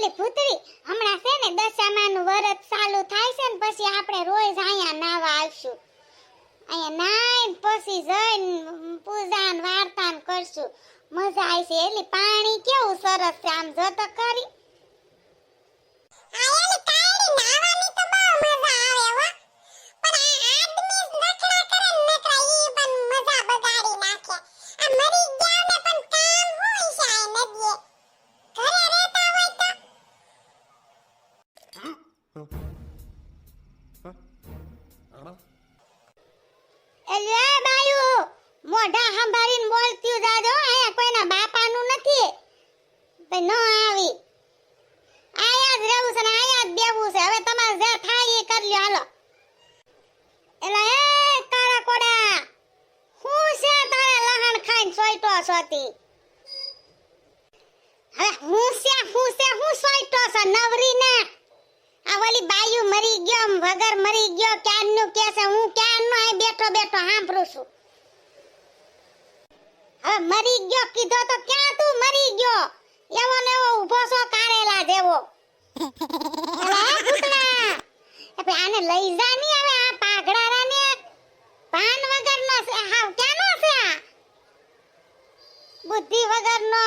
એલી પુત્રી હમણાં છે ને દશામાનું વ્રત ચાલુ થાય છે ને પછી આપણે રોજ અહીંયા નાવા આવશું. અહીંયા નાઈન પછી જઈને પૂજાન વાર્તાન કરશું. મજા આવશે. એલી પાણી કેવું સરસ છે આમ જો તો કરી. મોઢા સંભાળીને બોલતી જાજો. અહીંયા કોઈના બાપાનું નથી. ન આવી આયા જ રહેવું છે ને આયા જ બેવું છે. હવે તમારે જે થાય એ કરી લ્યો હાલો. એલા એ કાળા કોડા હું છે તારે લહણ ખાઈને સોઈટો સોતી. હવે હું સોઈટો છે નવરી ને. આ ઓલી બાયુ મરી ગયો વગર મરી ગયો ક્યાંનું કે છે. હું ક્યાંનો અહીં બેઠો બેઠો સાંભળું છું. હવે મરી ગયો કીધો તો ક્યાં તું મરી ગયો? એવો ને એવો ઊભો છો કારેલા જેવો. એલા કૂતરા એ આને લઈ જા ની. હવે આ પાઘડારાને પાન વગરનો છે. હાવ ક્યાંનો છે આ? બુદ્ધિ વગરનો.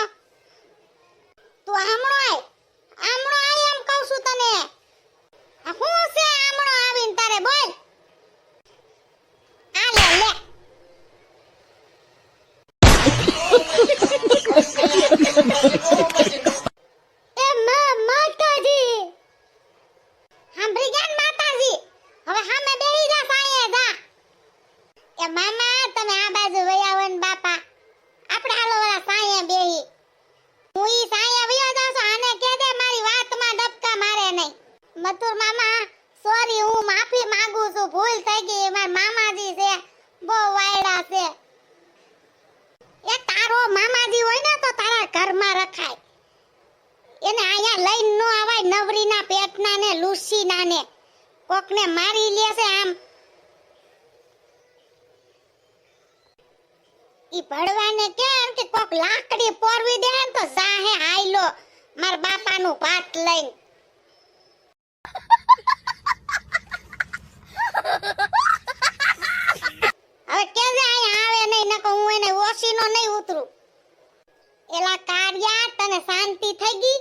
તું આમણો આય એમ કહું છું તને. આ હું છે આમણો આવીને તારે બોલ. આ લે લે એ માતાજી સાંભળી ગયા માતાજી. હવે સામે બેહી જા સાયે જા. એ મામા તમે આ બાજુ વયાવો ને બાપા આપણે હાલો વાળા સાયે બેહી. હું ઈ સાયે વયો જાઉં છું. આને કહે દે મારી વાતમાં ડબકા મારે નહીં. મથુર મામા સોરી હું માફી માંગુ છું. ભૂલ થઈ ગઈ. મારા મામાજી છે બહુ વાયડા છે. એ તારો મામાજી હોય ને તો તારા ઘરમાં રખાય. એને આયા લઈને નો આવાય. નવરીના પેટના ને લૂસીના ને કોકને મારી લે છે આમ. ઈ ભડવાને કેમ કે કોક લાકડી પોરવી દે ને તો જાહે આયલો માર બાપાનું ભાત લઈને. હવે કે જે આયા આવે નહીં નકો હું એને ઓસીનો નહીં ઉતરું. એલા કારિયા તને શાંતિ થઈ ગઈ?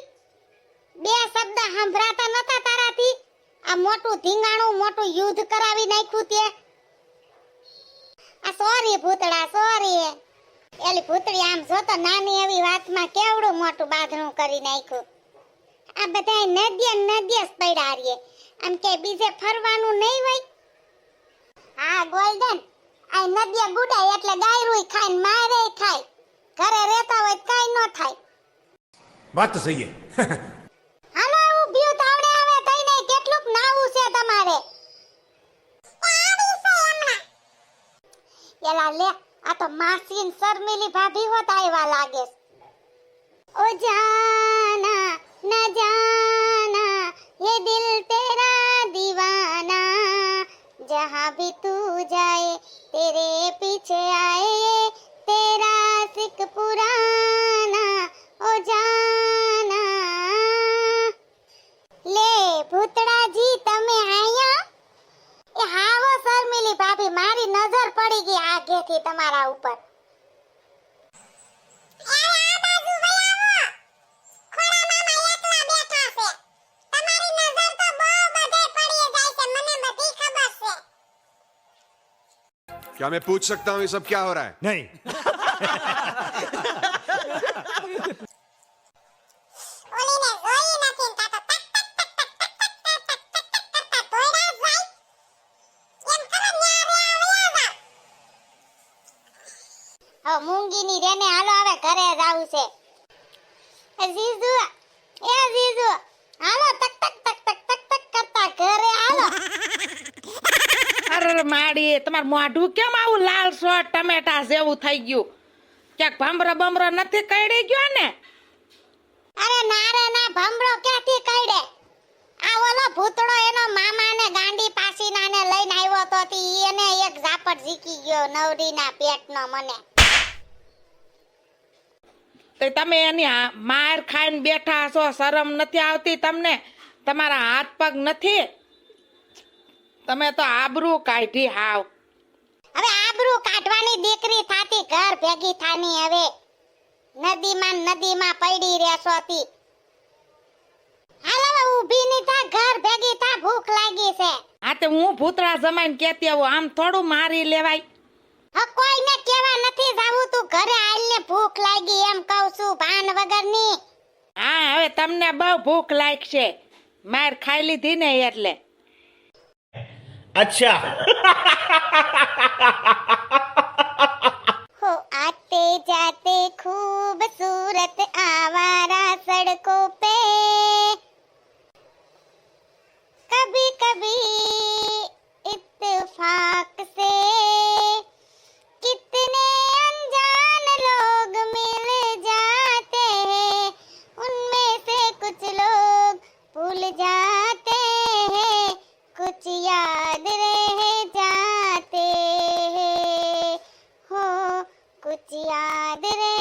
બે શબ્દ સંભળાતા નતા તારાથી? આ મોટું ધીંગાણું મોટું યુદ્ધ કરાવી નાખ્યું તે. આ સોરી ભૂતડા સોરી. એલી ભૂતડી આમ જો તો નાની એવી વાતમાં કેવડું મોટું બાંધણું કરી નાખ્યું. આ બધાય નદિયા જ પડ્યા રીએ. આમ કે બીજે ફરવાનું નહીં હોય. હા ગોલ્ડન આ નદિયા ગુડાય એટલે ગાયરુંય ખાય ને મારે ખાય. ઘરે રહેતા હોય કાઈ ન થાય. વાત તો સહી છે. હાલો એવું ભીયું તાવડે આવે તઈ નહીં કેટલુંક નાવું છે તમારે. એલા લે આ તો માસી ને શર્મિલી ભાભી હોત આવ્યા લાગે. ઓ જાના ના જાના ये दिल तेरा दीवाना जहाँ भी तू जाए तेरे पीछे आए तेरा सिक पुराना ओ जाना. લે ભૂતડાજી તમે આયા? એ હાવો શર્મિલી ભાભી મારી નજર પડી ગઈ આગેથી તમારા ઉપર. क्या मैं पूछ सकता हूँ ये सब क्या हो रहा है? नहीं. મૂંગીની રેને હાલો હવે ઘરે જાવું છે. જીજુ એ જીજુ હાલો તક તક તક તક તક તક કરતા ઘરે હાલો. અરે માડી તમાર મોઢું કેમ આવું લાલ સોટ ટમેટા જેવું થઈ ગયું? ક્યાંક ભમરો બમરો નથી કઈડી ગયો ને? અરે ના રે ના ભમરો ક્યાંથી કઈડે? આ ઓલો ભૂતડો એનો મામાને ગાંડી પાસીનાને લઈને આવ્યો તો તી એને એક ઝાપટ ઝીકી ગયો નવરીના પેટનો મને. તો તમે એની માર ખાઈને બેઠા છો, શરમ નથી આવતી તમને? તમારા હાથ પગ નથી? તમે તો આબરૂ કાઢી હાવ. હવે આબરૂ કાઢવાની દીકરી થાતી ઘર ભેગી થાની. હવે નદીમાં પડી રહેશો તી. હાલ હવે ઊભી ની થા, ઘર ભેગી થા, ભૂખ લાગી છે. આ તે હું ભૂતળા જમાઈને કેતી આવું, આમ થોડું મારી લેવાય. હવે કોઈને કેવા નથી જાવું, તું ઘરે આવીને ભૂખ લાગી એમ કહું છું, ભાન વગરની. હા, હવે તમને બહુ ભૂખ લાગશે, માર ખાઈ લીધી ને એટલે. अच्छा हो आते जाते खूबसूरत आवारा सड़कों पे कभी कभी इत्तेफाक से कितने अनजान लोग मिल जाते हैं, उनमें से कुछ लोग भूल जाते हैं, कुछ याद रह जाते हैं, हो कुछ याद रह